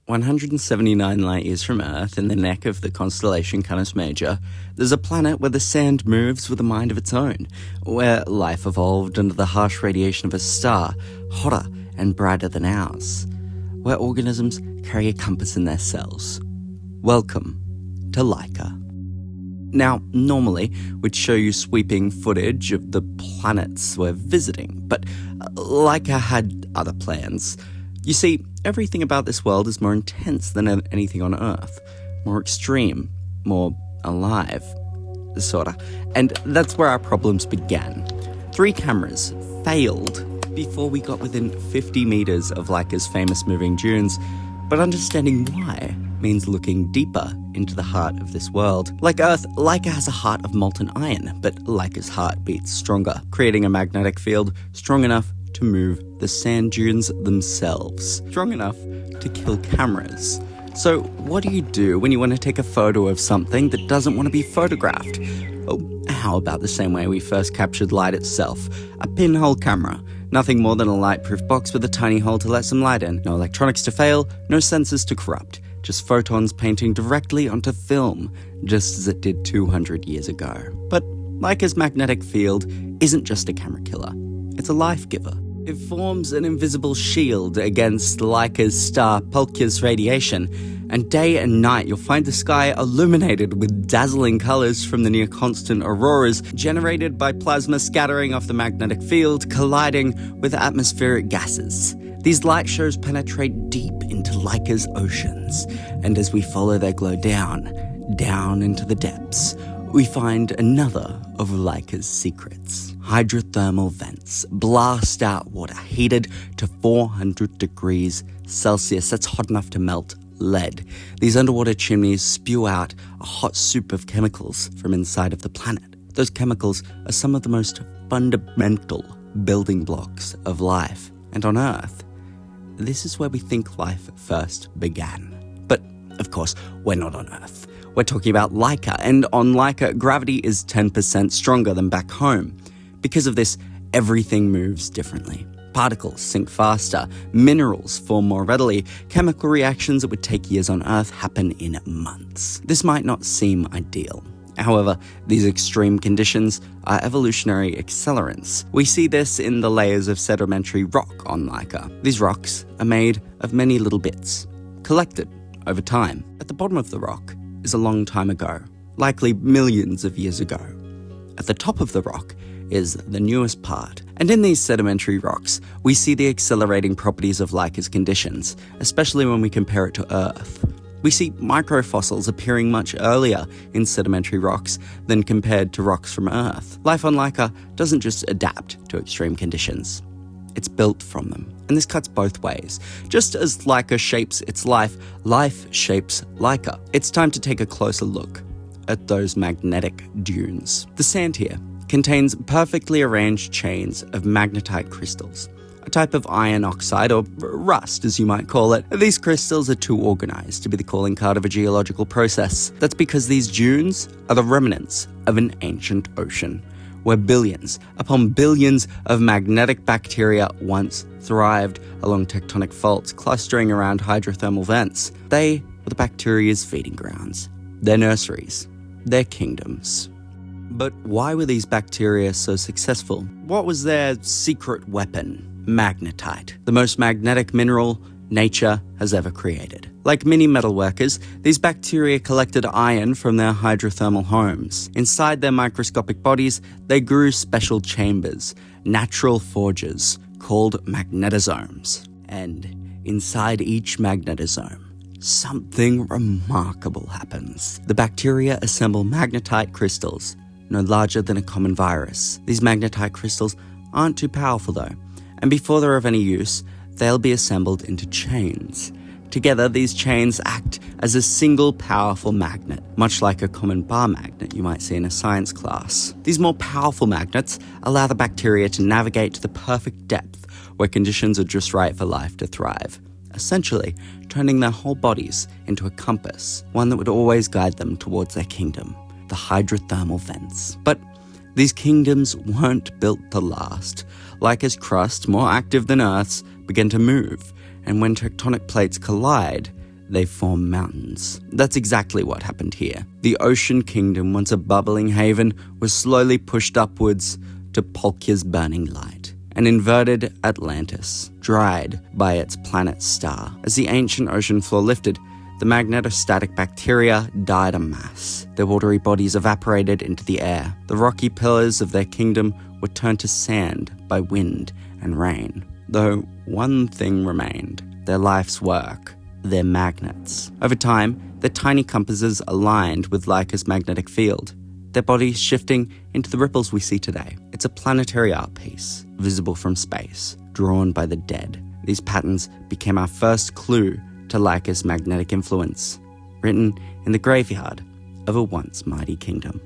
179 light years from Earth, in the neck of the constellation Canis Major, there's a planet where the sand moves with a mind of its own, where life evolved under the harsh radiation of a star, hotter and brighter than ours, where organisms carry a compass in their cells. Welcome to Laika. Now, normally, we'd show you sweeping footage of the planets we're visiting, but Laika had other plans. You see, everything about this world is more intense than anything on Earth, more extreme, more alive, sorta. And that's where our problems began. 3 cameras failed before we got within 50 meters of Laika's famous moving dunes, but understanding why means looking deeper into the heart of this world. Like Earth, Laika has a heart of molten iron, but Laika's heart beats stronger, creating a magnetic field strong enough to move the sand dunes themselves, strong enough to kill cameras. So what do you do when you want to take a photo of something that doesn't want to be photographed? Oh, how about the same way we first captured light itself? A pinhole camera. Nothing more than a light-proof box with a tiny hole to let some light in. No electronics to fail, no sensors to corrupt. Just photons painting directly onto film, just as it did 200 years ago. But Laika's magnetic field isn't just a camera killer. It's a life giver. It forms an invisible shield against Laika's star Pulchre's radiation, and day and night you'll find the sky illuminated with dazzling colors from the near-constant auroras generated by plasma scattering off the magnetic field, colliding with atmospheric gases. These light shows penetrate deep into Laika's oceans, and as we follow their glow down into the depths, we find another of Laika's secrets. Hydrothermal vents blast out water heated to 400 degrees Celsius. That's hot enough to melt lead. These underwater chimneys spew out a hot soup of chemicals from inside of the planet. Those chemicals are some of the most fundamental building blocks of life. And on Earth, this is where we think life first began. But, of course, we're not on Earth. We're talking about Laika, and on Laika, gravity is 10% stronger than back home. Because of this, everything moves differently. Particles sink faster, minerals form more readily, chemical reactions that would take years on Earth happen in months. This might not seem ideal. However, these extreme conditions are evolutionary accelerants. We see this in the layers of sedimentary rock on Laika. These rocks are made of many little bits, collected over time. At the bottom of the rock is a long time ago, likely millions of years ago. At the top of the rock is the newest part. And in these sedimentary rocks, we see the accelerating properties of Laika's conditions, especially when we compare it to Earth. We see microfossils appearing much earlier in sedimentary rocks than compared to rocks from Earth. Life on Laika doesn't just adapt to extreme conditions. It's built from them. And this cuts both ways. Just as Laika shapes its life, life shapes Laika. It's time to take a closer look at those magnetic dunes. The sand here contains perfectly arranged chains of magnetite crystals, a type of iron oxide, or rust as you might call it. These crystals are too organized to be the calling card of a geological process. That's because these dunes are the remnants of an ancient ocean, where billions upon billions of magnetic bacteria once thrived along tectonic faults clustering around hydrothermal vents. They were the bacteria's feeding grounds, their nurseries, their kingdoms. But why were these bacteria so successful? What was their secret weapon? Magnetite, the most magnetic mineral nature has ever created. Like mini metalworkers, these bacteria collected iron from their hydrothermal homes. Inside their microscopic bodies, they grew special chambers, natural forges, called magnetosomes. And inside each magnetosome, something remarkable happens. The bacteria assemble magnetite crystals, no larger than a common virus. These magnetite crystals aren't too powerful though, and before they're of any use, they'll be assembled into chains. Together, these chains act as a single powerful magnet, much like a common bar magnet you might see in a science class. These more powerful magnets allow the bacteria to navigate to the perfect depth where conditions are just right for life to thrive, essentially turning their whole bodies into a compass, one that would always guide them towards their kingdom, the hydrothermal vents. But these kingdoms weren't built to last. Laika's crust, more active than Earth's, began to move, and when tectonic plates collide, they form mountains. That's exactly what happened here. The ocean kingdom, once a bubbling haven, was slowly pushed upwards to Polkia's burning light. An inverted Atlantis, dried by its planet star. As the ancient ocean floor lifted, the magnetostatic bacteria died en masse. Their watery bodies evaporated into the air. The rocky pillars of their kingdom were turned to sand by wind and rain. Though one thing remained, their life's work, their magnets. Over time, their tiny compasses aligned with Laika's magnetic field, their bodies shifting into the ripples we see today. It's a planetary art piece, visible from space, drawn by the dead. These patterns became our first clue to Laika's magnetic influence, written in the graveyard of a once mighty kingdom.